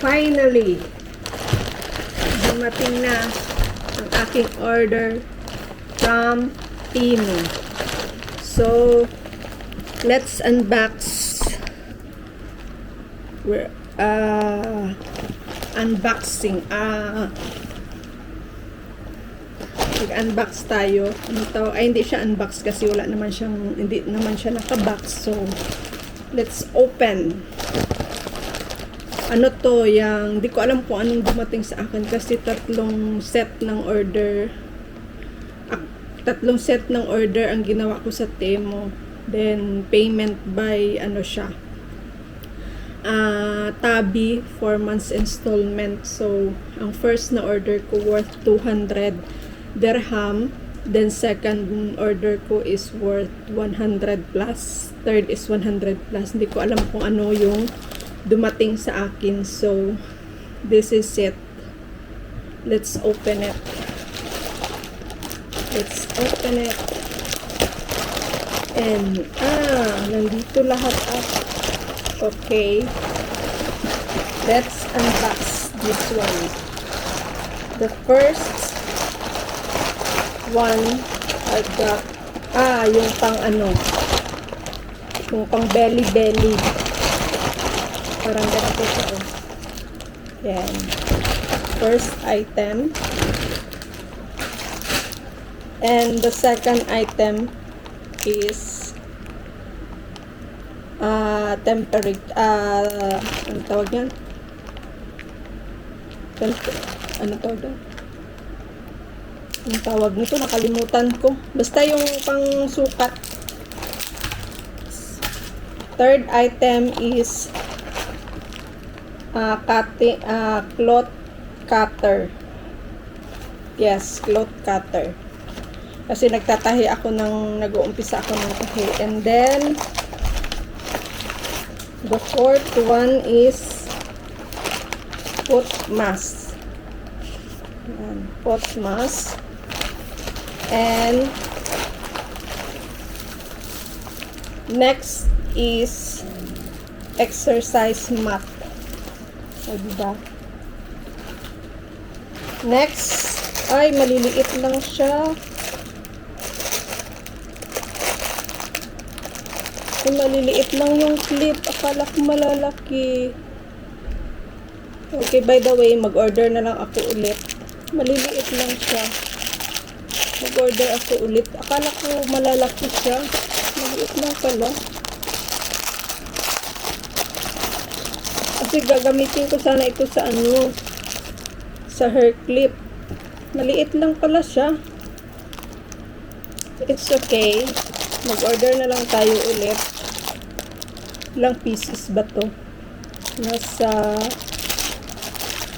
finally, dumating na ang aking order from Temu. So, let's unbox. We're unboxing. Mag-unbox tayo. Ano to? Ay, hindi siya unbox kasi hindi naman siya nakabox. So, let's open. Ano to? Hindi ko alam kung anong dumating sa akin kasi tatlong set ng order ang ginawa ko sa Temu. Then, payment by, Tabi, 4 months installment. So, ang first na order ko worth 200 dirham. Then, second order ko is worth 100 plus. Third is 100 plus. Hindi ko alam kung ano yung dumating sa akin. So, this is it. Let's open it. Let's open it. And, nandito lahat okay. Let's unbox this one. The first one I got, yung pang belly. Parang ganito siya. Yan. First item. And the second item is ano tawag yan? Ano tawag yan? Ang tawag nito, nakalimutan ko. Basta yung pang sukat. Third item is cloth cutter. Yes, cloth cutter. Kasi nag-uumpisa ako ng tahi. And then, the fourth one is foot mask. Foot mask. And next is exercise mat. O, diba? Next, ay maliliit lang siya. Ay, maliliit lang yung clip. Akala ko malalaki. Okay, by the way, mag-order na lang ako ulit. Maliliit lang siya. Mag-order ako ulit. Akala ko malalaki siya. Maliit lang pala. Kasi gagamitin ko sana ito sa hair clip. Maliit lang pala siya. It's okay. Mag-order na lang tayo ulit. Ilang pieces ba to? Nasa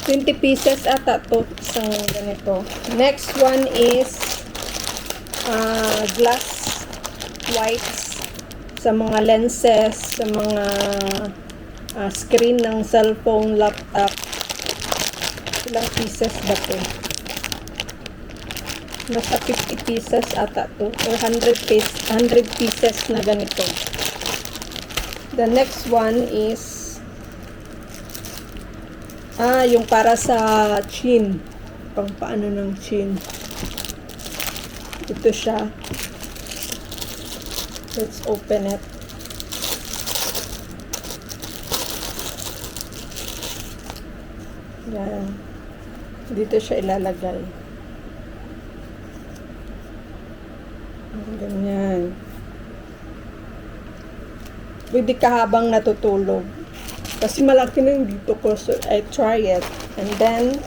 20 pieces ata to. Isang ganito. Next one is glass wipes sa mga lenses, sa mga screen ng cellphone, laptop. Ilang pieces ba to? Nasa 50 pieces ata to, or 100 pieces na ganito. The next one is yung para sa chin, pang paano ng chin. Ito siya. Let's open it. Yan. Dito siya ilalagay. Ganyan. Pwede ka habang natutulog. Kasi malaki na yung dito ko. So, I try it. And then,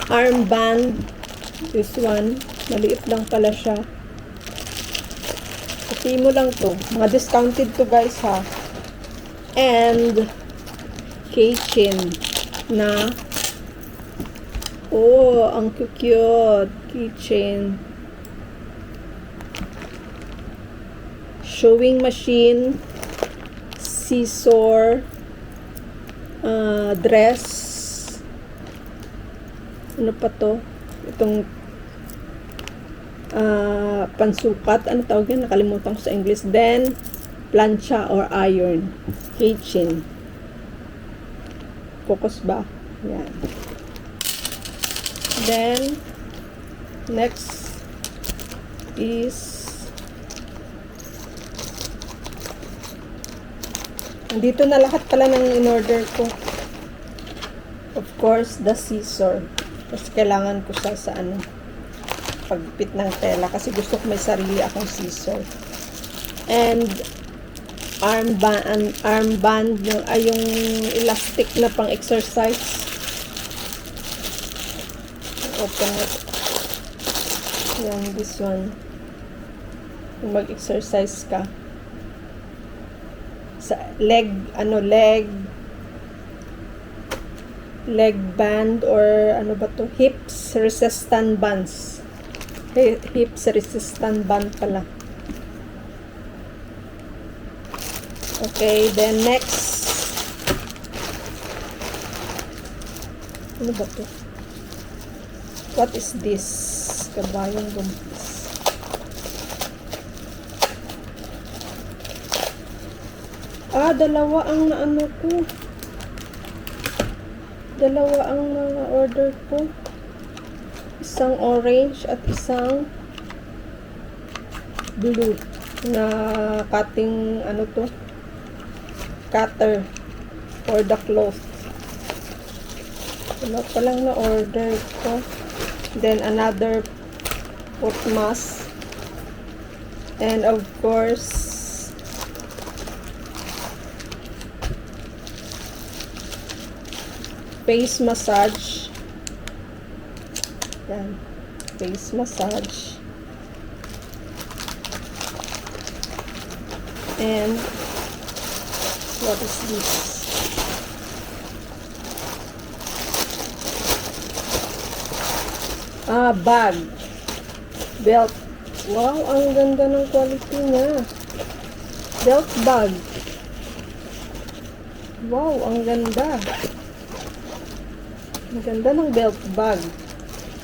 armband. This one. Maliit lang pala siya. Kasi mo lang to. Mga discounted to guys ha. And, keychain na ang cute keychain. Sewing machine, scissor, dress. Ano pa to? Itong pansukat. Ano tawag yan? Nakalimutan ko sa English. Then, plancha or iron. Keychain. Focus ba? Yan. Then, next is nandito na lahat pala ng in-order ko. Of course, the scissor. Kasi kailangan ko siya sa ano, pagpit ng tela. Kasi gusto ko may sarili akong scissor. And armband ay yung elastic na pang exercise. Open it. Yan, this one. Kung mag-exercise ka sa leg band or ano ba to, hips resistant bands. Hips resistant band pala. Okay, then next, ano ba to? What is this? Kabayang bumpis. Dalawa ang naano ko. Dalawa ang na-order ko. Isang orange at isang blue na cutting, ano to? Cutter for the cloth. Wala pa lang na-order ko. Then another foot mask. And of course, face massage. Yan. Face massage. And what is this? Bag. Belt. Wow, ang ganda ng quality niya. Belt bag. Wow, ang ganda. Ang ganda ng belt bag.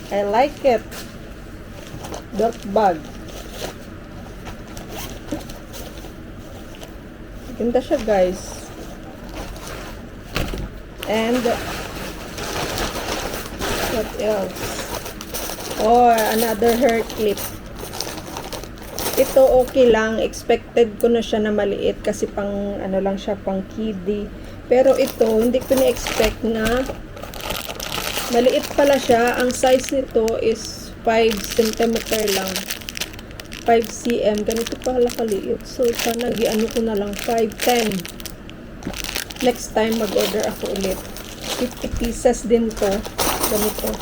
I like it. Belt bag. Ganda siya, guys. And what else? Oh, another hair clip. Ito okay lang. Expected ko na siya na maliit kasi pang ano lang siya, pang kiddie. Pero ito, hindi ko na-expect na maliit pala siya. Ang size nito is 5 cm lang. 5 cm. Ganito pala kaliit. So, sana ano ko na lang 5-10. Next time, mag-order ako ulit. 50 pieces din to. Ganito.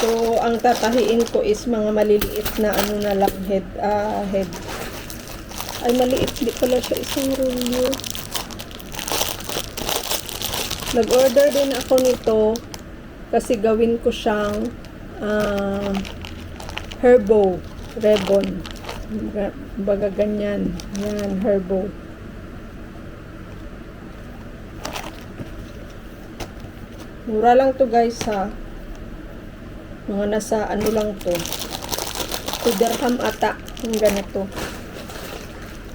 So, ang tatahiin ko is mga maliliit na ano na lang head. Ay, maliit. Di pala siya isang rolyo. Nag-order din ako nito kasi gawin ko siyang herbo ribbon. Baga ganyan. Yan, herbo. Mura lang to, guys, ha. Mga nasa ano lang to. 2 dirham ata. Yung ganito.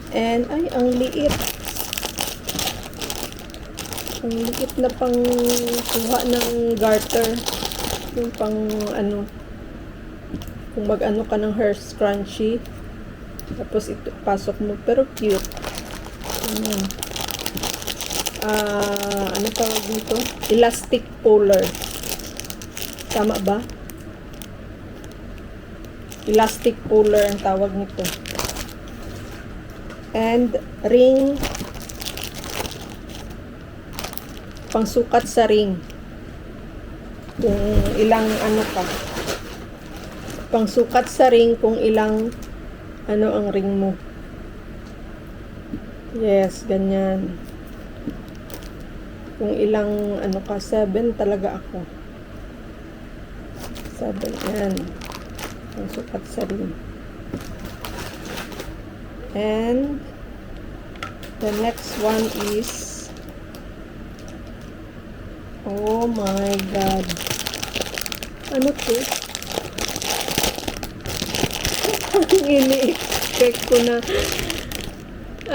And, ay, ang liit. Ang liit na pang kuha ng garter. Yung pang ano. Kung mag-ano ka ng hair scrunchie. Tapos ito, pasok mo. Pero cute. Ayan. Ano tawag dito? Elastic puller. Tama ba? Elastic puller ang tawag nito. And ring. Pangsukat sa ring. Kung ilang ano ka. Pangsukat sa ring kung ilang ano ang ring mo. Yes, ganyan. Kung ilang ano ka, 7 talaga ako. 7, yan. Pangsukat sa ring. And the next one is, oh my God. Ano to? Ini-expect ko na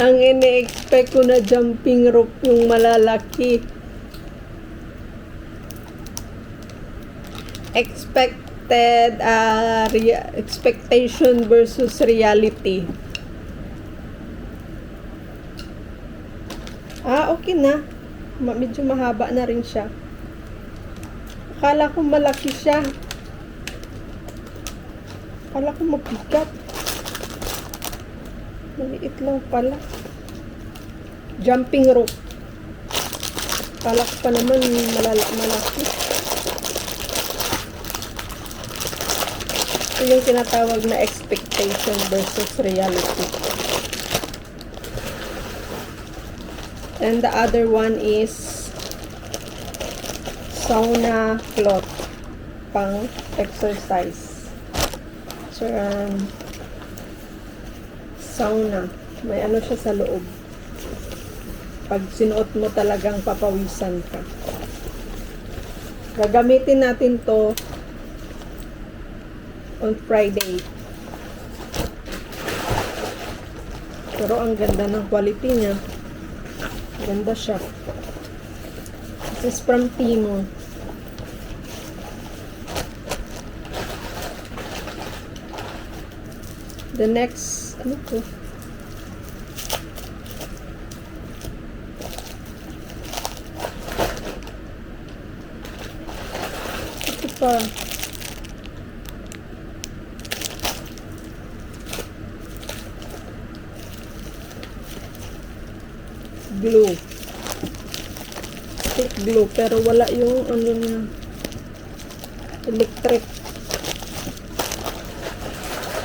Ang ini-expect ko na jumping rope yung malalaki. Expectation versus reality. Okay na. Medyo mahaba na rin siya. Akala ko malaki siya. Akala ko mabigat. Maliit lang pala. Jumping rope. Akala ko pa naman malaki. Ito yung tinatawag na expectation versus reality. And the other one is sauna cloth pang exercise. So, sauna. May ano siya sa loob. Pag sinuot mo talagang papawisan ka. Gagamitin natin to on Friday. Pero ang ganda ng quality niya. Ganda siya. This is from Timo. The next, ano to? Ito pa. Glue. Stick glue. Pero wala yung ano niya. Electric.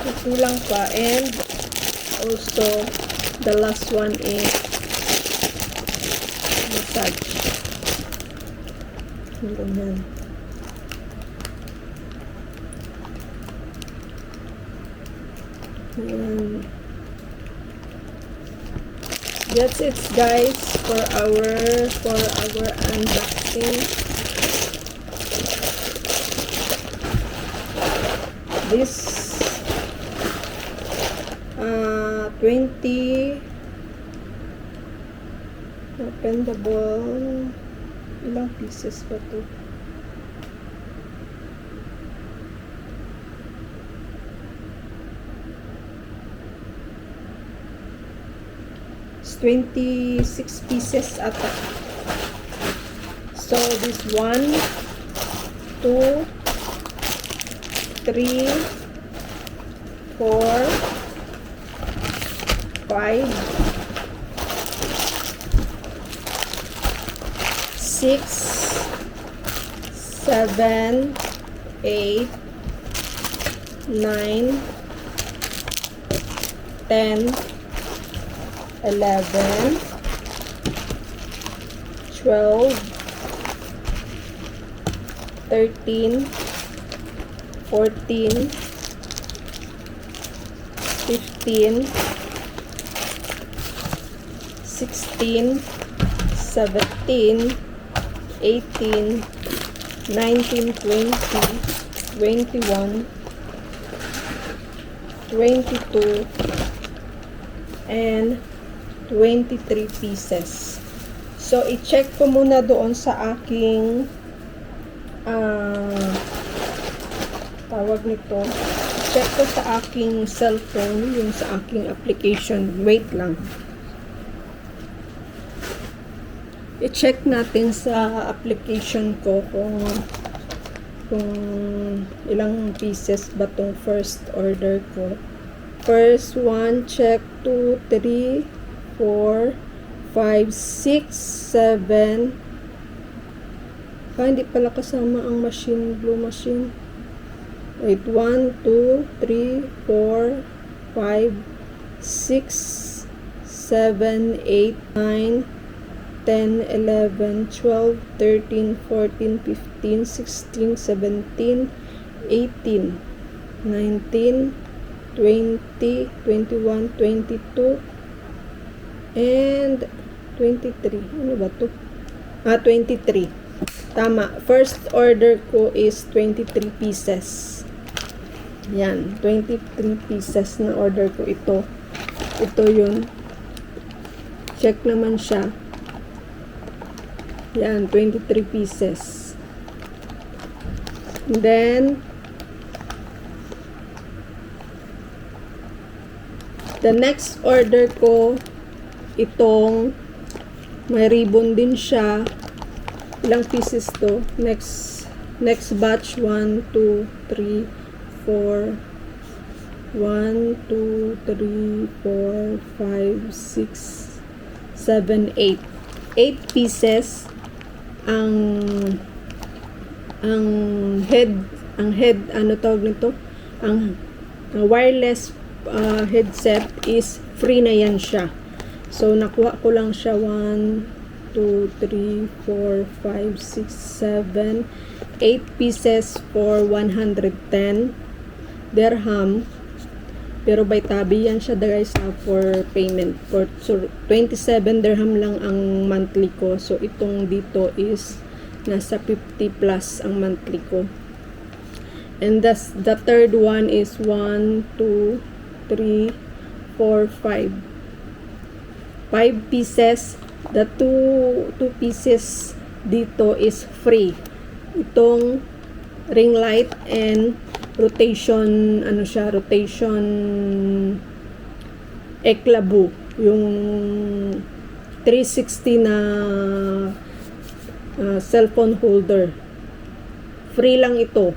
Ito lang pa. And also, the last one is massage. Ganyan. Ayan. That's it, guys, for our unboxing. This 20 open the ball. Ilang pieces pa to? It's 26 pieces ata. So this 1, 2, 3, 4, 5, 6, 7, 8, 9, 10, 11, 12, 13, 14, 15, 16, 17, 18, 19, 20, 21, 22, and 23 pieces. So, i-check ko muna doon sa aking tawag nito. Check ko sa aking cellphone, yung sa aking application. Wait lang. I-check natin sa application ko kung ilang pieces ba tong first order ko. First one, check 2, 3, 4, 5, 6, 7. Hindi pala kasama ang machine, blue machine. Wait, 1, 2, 3, 4, 5, 6, 7, 8, 9, 10, 11, 12, 13, 14, 15, 16, 17, 18, 19, 20, 21, 22, and 23. Ano ba to? 23. Tama. First order ko is 23 pieces. Yan. 23 pieces na order ko ito. Ito yun. Check naman siya. Yan, 23 pieces. And then, the next order ko, itong may ribbon din siya. Ilang pieces to? Next batch, 1, 2, 3, 4, 1, 2, 3, 4, 5, 6, 7, 8. 8 pieces ang head, ano tawag nito? Ang wireless headset is free na yan siya. So, nakuha ko lang siya 1, 2, 3, 4, 5, 6, 7, 8 pieces for 110 dirham. Pero by tabi yan siya guys for payment. So, 27 dirham lang ang monthly ko. So, itong dito is nasa 50 plus ang monthly ko. And the third one is 1, 2, 3, 4, 5. 5 pieces. The two pieces dito is free. Itong ring light and rotation, ano siya, rotation eklabu. Yung 360 na cellphone holder. Free lang ito.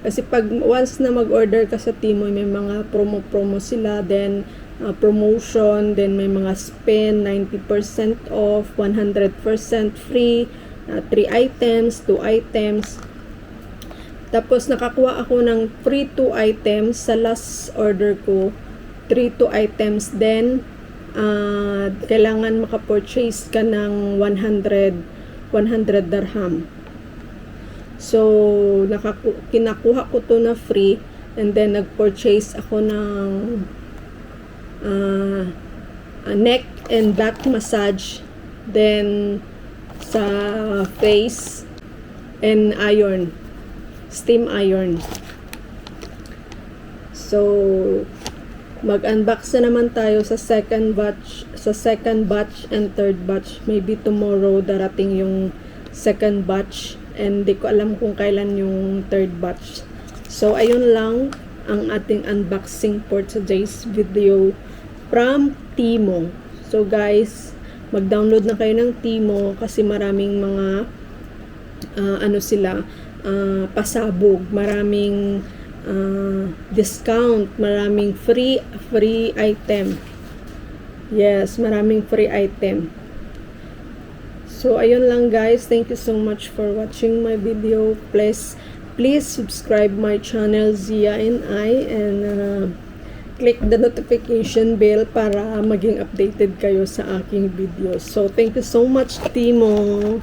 Kasi pag once na mag-order ka sa Temu, may mga promo sila, then promotion, then may mga spend, 90% off, 100% free, 3 items, 2 items. Tapos nakakuha ako ng free 2 items sa last order ko, 2 items, then kailangan maka-purchase ka ng 100 dirham. So, kinakuha ko to na free, and then nag-purchase ako ng neck and back massage, then sa face and iron, steam iron. So, mag-unbox na naman tayo sa second batch and third batch. Maybe tomorrow darating yung second batch, and di ko alam kung kailan yung third batch. So, ayun lang ang ating unboxing for today's video from Temu. So, guys, mag-download na kayo ng Temu kasi maraming mga pasabog, maraming discount, maraming free item. Yes, maraming free item. So, ayun lang guys. Thank you so much for watching my video. Please subscribe my channel, Zia and I, and click the notification bell para maging updated kayo sa aking videos. So, thank you so much, Temu.